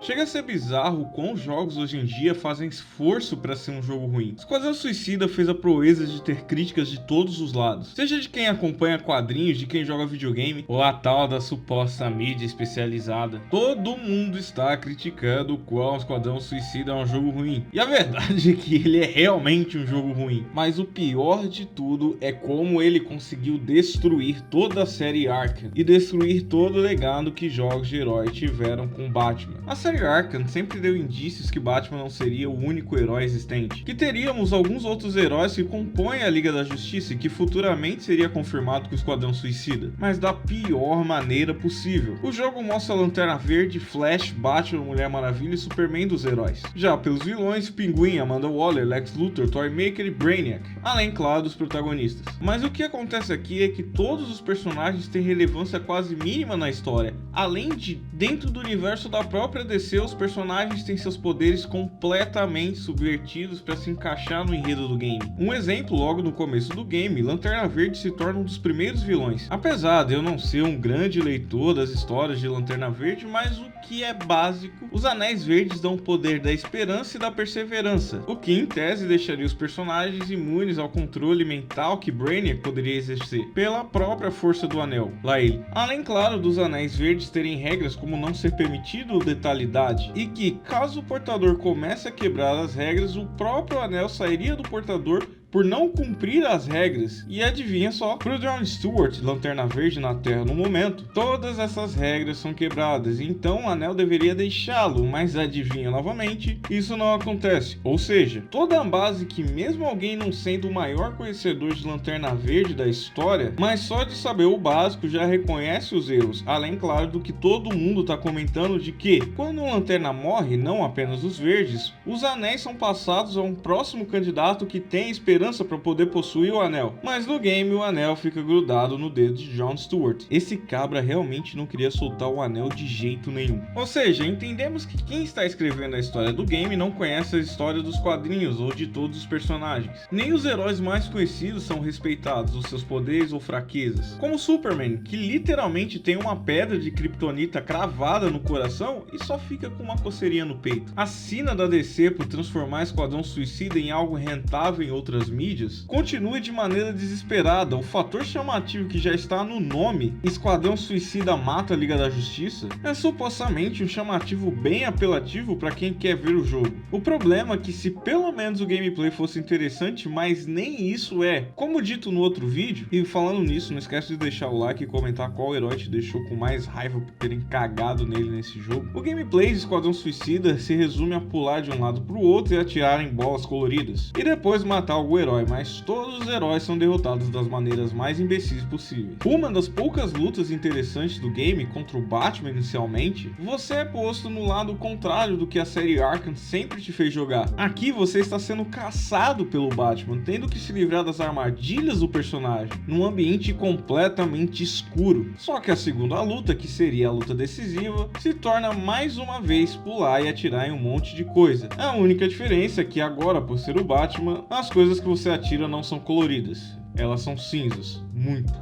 Chega a ser bizarro quão jogos hoje em dia fazem esforço para ser um jogo ruim. Esquadrão Suicida fez a proeza de ter críticas de todos os lados, seja de quem acompanha quadrinhos, de quem joga videogame, ou a tal da suposta mídia especializada. Todo mundo está criticando o qual Esquadrão Suicida é um jogo ruim. E a verdade é que ele é realmente um jogo ruim. Mas o pior de tudo é como ele conseguiu destruir toda a série Arkham e destruir todo o legado que jogos de herói tiveram com Batman. A série Arkham sempre deu indícios que Batman não seria o único herói existente, que teríamos alguns outros heróis que compõem a Liga da Justiça e que futuramente seria confirmado com o Esquadrão Suicida, mas da pior maneira possível. O jogo mostra a Lanterna Verde, Flash, Batman, Mulher Maravilha e Superman dos heróis. Já pelos vilões, Pinguim, Amanda Waller, Lex Luthor, Toymaker e Brainiac, além, claro, dos protagonistas. Mas o que acontece aqui é que todos os personagens têm relevância quase mínima na história, além de, dentro do universo da própria DC, os personagens têm seus poderes completamente subvertidos para se encaixar no enredo do game. Um exemplo, logo no começo do game, Lanterna Verde se torna um dos primeiros vilões. Apesar de eu não ser um grande leitor das histórias de Lanterna Verde, mas o que é básico, os Anéis Verdes dão o poder da esperança e da perseverança, o que em tese deixaria os personagens imunes ao controle mental que Brainiac poderia exercer, pela própria força do anel, lá ele. Além, claro, dos Anéis Verdes terem regras como não ser permitido letalidade, e que, caso o portador comece a quebrar as regras, o próprio anel sairia do portador por não cumprir as regras. E adivinha só, pro John Stewart, Lanterna Verde na Terra no momento, todas essas regras são quebradas, então o anel deveria deixá-lo, mas adivinha novamente, isso não acontece. Ou seja, toda a base que mesmo alguém não sendo o maior conhecedor de Lanterna Verde da história, mas só de saber o básico já reconhece os erros, além claro do que todo mundo tá comentando de que, quando um Lanterna morre, não apenas os verdes, os anéis são passados a um próximo candidato que tem esperança para poder possuir o anel, mas no game o anel fica grudado no dedo de John Stewart. Esse cabra realmente não queria soltar o anel de jeito nenhum. Ou seja, entendemos que quem está escrevendo a história do game não conhece a história dos quadrinhos ou de todos os personagens. Nem os heróis mais conhecidos são respeitados, os seus poderes ou fraquezas, como Superman, que literalmente tem uma pedra de kryptonita cravada no coração e só fica com uma coceirinha no peito. A sina da DC por transformar Esquadrão Suicida em algo rentável em outras mídias continua de maneira desesperada. O fator chamativo que já está no nome, Esquadrão Suicida mata a Liga da Justiça, é supostamente um chamativo bem apelativo para quem quer ver o jogo. O problema é que se pelo menos o gameplay fosse interessante, mas nem isso é. Como dito no outro vídeo, e falando nisso, não esquece de deixar o like e comentar qual herói te deixou com mais raiva por terem cagado nele nesse jogo. O gameplay de Esquadrão Suicida se resume a pular de um lado para o outro e atirar em bolas coloridas, e depois matar algum herói, mas todos os heróis são derrotados das maneiras mais imbecis possíveis. Uma das poucas lutas interessantes do game contra o Batman inicialmente, você é posto no lado contrário do que a série Arkham sempre te fez jogar. Aqui você está sendo caçado pelo Batman, tendo que se livrar das armadilhas do personagem, num ambiente completamente escuro. Só que a segunda luta, que seria a luta decisiva, se torna mais uma vez pular e atirar em um monte de coisa. A única diferença é que agora, por ser o Batman, as coisas que você atira não são coloridas, elas são cinzas, muito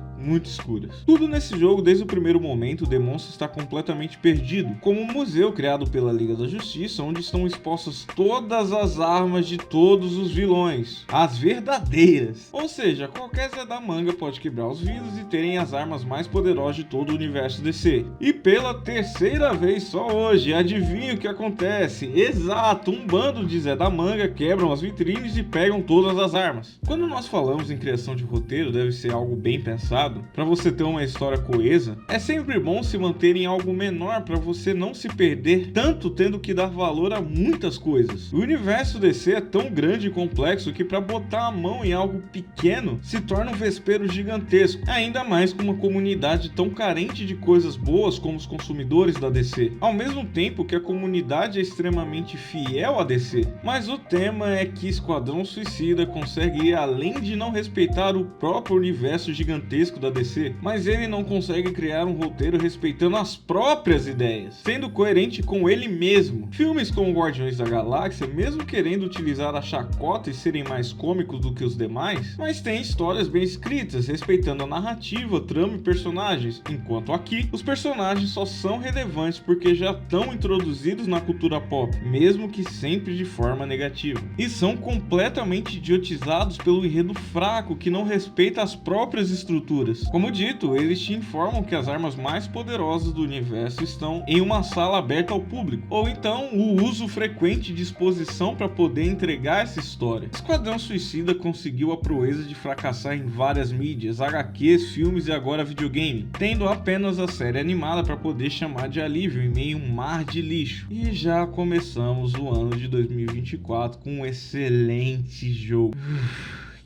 escuras. Tudo nesse jogo, desde o primeiro momento, demonstra estar completamente perdido, como um museu criado pela Liga da Justiça, onde estão expostas todas as armas de todos os vilões, as verdadeiras. Ou seja, qualquer Zé da Manga pode quebrar os vidros e terem as armas mais poderosas de todo o universo DC. E pela terceira vez só hoje, adivinha o que acontece? Exato, um bando de Zé da Manga quebram as vitrines e pegam todas as armas. Quando nós falamos em criação de roteiro, deve ser algo bem pensado. Para você ter uma história coesa, é sempre bom se manter em algo menor para você não se perder tanto tendo que dar valor a muitas coisas. O universo DC é tão grande e complexo que para botar a mão em algo pequeno se torna um vespeiro gigantesco, ainda mais com uma comunidade tão carente de coisas boas como os consumidores da DC, ao mesmo tempo que a comunidade é extremamente fiel à DC. Mas o tema é que Esquadrão Suicida consegue ir além de não respeitar o próprio universo gigantesco da DC, mas ele não consegue criar um roteiro respeitando as próprias ideias, sendo coerente com ele mesmo. Filmes como Guardiões da Galáxia, mesmo querendo utilizar a chacota e serem mais cômicos do que os demais, mas têm histórias bem escritas, respeitando a narrativa, trama e personagens, enquanto aqui, os personagens só são relevantes porque já estão introduzidos na cultura pop, mesmo que sempre de forma negativa. E são completamente idiotizados pelo enredo fraco que não respeita as próprias estruturas. Como dito, eles te informam que as armas mais poderosas do universo estão em uma sala aberta ao público, ou então o uso frequente de exposição para poder entregar essa história. Esquadrão Suicida conseguiu a proeza de fracassar em várias mídias, HQs, filmes e agora videogame, tendo apenas a série animada para poder chamar de alívio em meio a um mar de lixo. E já começamos o ano de 2024 com um excelente jogo.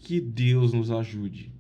Que Deus nos ajude.